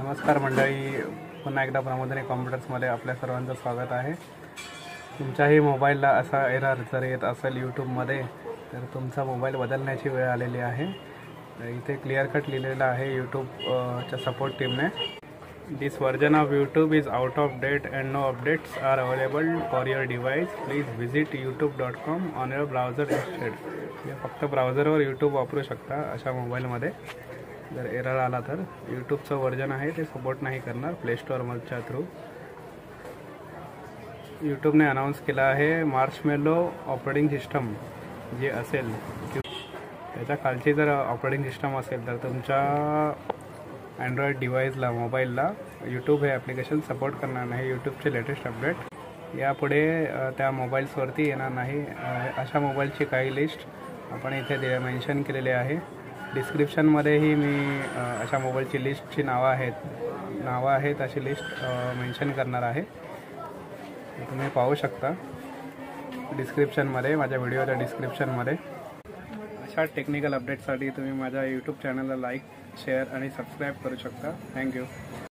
नमस्कार मंडळी, पुन्हा एकदा प्रमोदनी कॉम्प्युटर्समध्ये आपल्या सर्वांचं स्वागत आहे। तुमच्याही मोबाईलला असा एरर जर येत असेल यूट्यूबमध्ये तर तुमचा मोबाईल बदलण्याची वेळ आलेली आहे। इथे क्लिअर कट लिहिलेलं आहे यूट्यूबच्या सपोर्ट टीमने, this version of YouTube is out of date and no updates are available for your device, please visit youtube.com on your browser instead. फक्त ब्राउझरवर यूट्यूब वापरू शकता अशा मोबाईलमध्ये। जर एरर आला तर यूट्यूबचं वर्जन आहे ते सपोर्ट नाही करणार प्ले स्टोअरच्या थ्रू। यूट्यूबने अनाउन्स केला आहे मार्शमेलो ऑपरेटिंग सिस्टम जे असेल त्याच्या खालची जर ऑपरेटिंग सिस्टम असेल तर तुमच्या अँड्रॉइड डिव्हाइसला मोबाईलला यूट्यूब हे ॲप्लिकेशन सपोर्ट करणार नाही। यूट्यूबचे लेटेस्ट अपडेट यापुढे त्या मोबाईल्सवरती येणार नाही। अशा मोबाईलची काही लिस्ट आपण इथे मेन्शन केलेली आहे। डिस्क्रिप्शनमध्येही मी अशा मोबाईलची लिस्टची नावं आहेत अशी लिस्ट मेन्शन करणार आहे, तुम्ही पाहू शकता डिस्क्रिप्शनमध्ये, माझ्या व्हिडिओच्या डिस्क्रिप्शनमध्ये। अशा टेक्निकल अपडेट्ससाठी तुम्ही माझ्या यूट्यूब चॅनलला लाईक, शेअर आणि सबस्क्राईब करू शकता। थँक्यू।